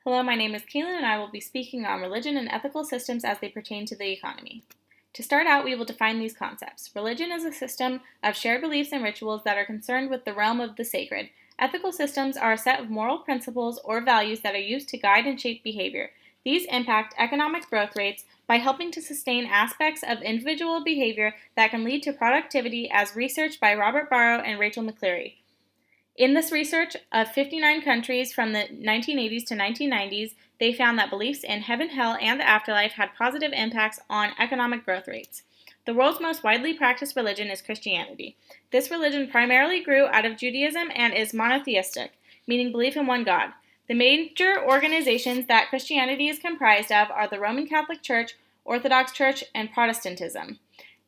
Hello, my name is Kaylin, and I will be speaking on religion and ethical systems as they pertain to the economy. To start out, we will define these concepts. Religion is a system of shared beliefs and rituals that are concerned with the realm of the sacred. Ethical systems are a set of moral principles or values that are used to guide and shape behavior. These impact economic growth rates by helping to sustain aspects of individual behavior that can lead to productivity, as researched by Robert Barrow and Rachel McCleary. In this research of 59 countries from the 1980s to 1990s, they found that beliefs in heaven, hell, and the afterlife had positive impacts on economic growth rates. The world's most widely practiced religion is Christianity. This religion primarily grew out of Judaism and is monotheistic, meaning belief in one God. The major organizations that Christianity is comprised of are the Roman Catholic Church, Orthodox Church, and Protestantism.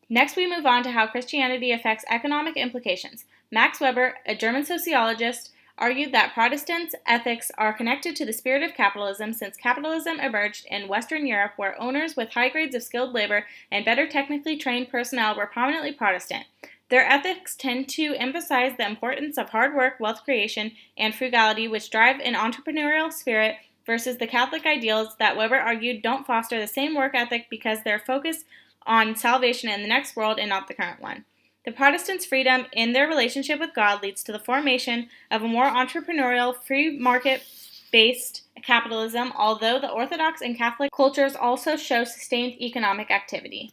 Next, we move on to how Christianity affects economic implications. Max Weber, a German sociologist, argued that Protestants' ethics are connected to the spirit of capitalism, since capitalism emerged in Western Europe, where owners with high grades of skilled labor and better technically trained personnel were prominently Protestant. Their ethics tend to emphasize the importance of hard work, wealth creation, and frugality, which drive an entrepreneurial spirit, versus the Catholic ideals that Weber argued don't foster the same work ethic because they're focused on salvation in the next world and not the current one. The Protestants' freedom in their relationship with God leads to the formation of a more entrepreneurial, free market-based capitalism, although the Orthodox and Catholic cultures also show sustained economic activity.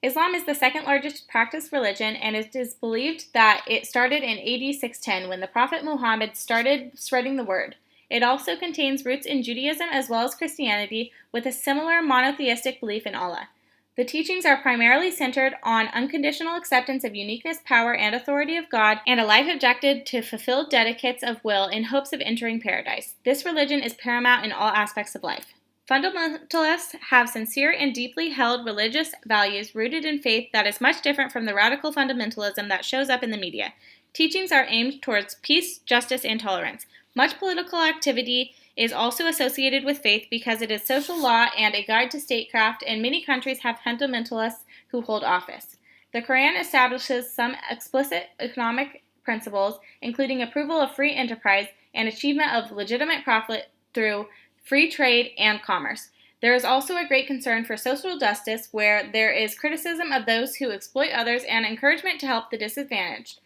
Islam is the second largest practiced religion, and it is believed that it started in AD 610 when the Prophet Muhammad started spreading the word. It also contains roots in Judaism as well as Christianity, with a similar monotheistic belief in Allah. The teachings are primarily centered on unconditional acceptance of uniqueness, power, and authority of God, and a life objected to fulfilled dedicates of will in hopes of entering paradise. This religion is paramount in all aspects of life. Fundamentalists have sincere and deeply held religious values rooted in faith that is much different from the radical fundamentalism that shows up in the media. Teachings are aimed towards peace, justice, and tolerance. Much political activity is also associated with faith because it is social law and a guide to statecraft, and many countries have fundamentalists who hold office. The Quran establishes some explicit economic principles, including approval of free enterprise and achievement of legitimate profit through free trade and commerce. There is also a great concern for social justice, where there is criticism of those who exploit others and encouragement to help the disadvantaged.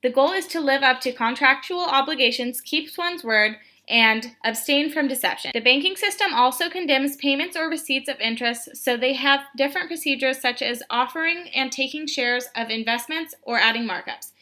The goal is to live up to contractual obligations, keep one's word, and abstain from deception. The banking system also condemns payments or receipts of interest, so they have different procedures such as offering and taking shares of investments or adding markups.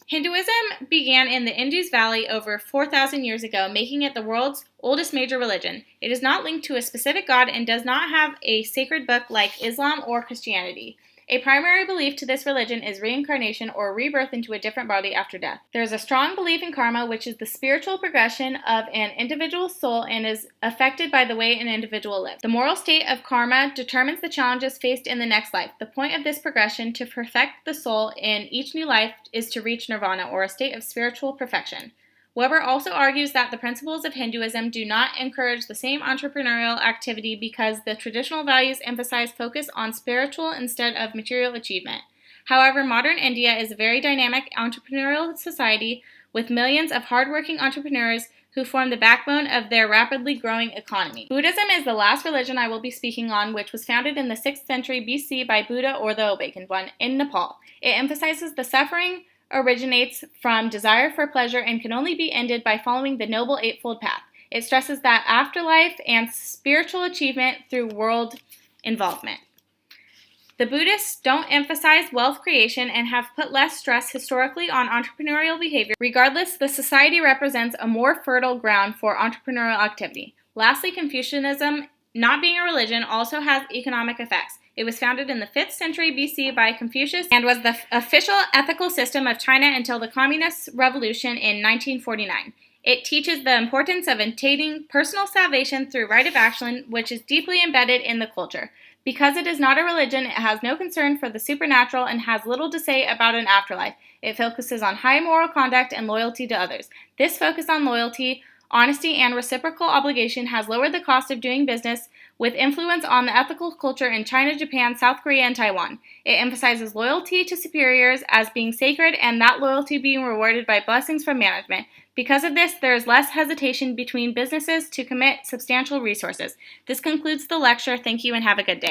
Hinduism began in the Indus Valley over 4,000 years ago, making it the world's oldest major religion. It is not linked to a specific god and does not have a sacred book like Islam or Christianity. A primary belief to this religion is reincarnation, or rebirth into a different body after death. There is a strong belief in karma, which is the spiritual progression of an individual's soul and is affected by the way an individual lives. The moral state of karma determines the challenges faced in the next life. The point of this progression to perfect the soul in each new life is to reach nirvana, or a state of spiritual perfection. Weber also argues that the principles of Hinduism do not encourage the same entrepreneurial activity because the traditional values emphasize focus on spiritual instead of material achievement. However, modern India is a very dynamic entrepreneurial society with millions of hardworking entrepreneurs who form the backbone of their rapidly growing economy. Buddhism is the last religion I will be speaking on, which was founded in the 6th century BC by Buddha, or the Awakened One, in Nepal. It emphasizes the suffering originates from desire for pleasure and can only be ended by following the Noble Eightfold Path. It stresses that afterlife and spiritual achievement through world involvement. The Buddhists don't emphasize wealth creation and have put less stress historically on entrepreneurial behavior. Regardless, the society represents a more fertile ground for entrepreneurial activity. Lastly, Confucianism, not being a religion, also has economic effects. It was founded in the 5th century BC by Confucius and was the official ethical system of China until the Communist Revolution in 1949. It teaches the importance of attaining personal salvation through right of action, which is deeply embedded in the culture. Because it is not a religion, it has no concern for the supernatural and has little to say about an afterlife. It focuses on high moral conduct and loyalty to others. This focus on loyalty Honesty and reciprocal obligation has lowered the cost of doing business with influence on the ethical culture in China, Japan, South Korea, and Taiwan. It emphasizes loyalty to superiors as being sacred and that loyalty being rewarded by blessings from management. Because of this, there is less hesitation between businesses to commit substantial resources. This concludes the lecture. Thank you and have a good day.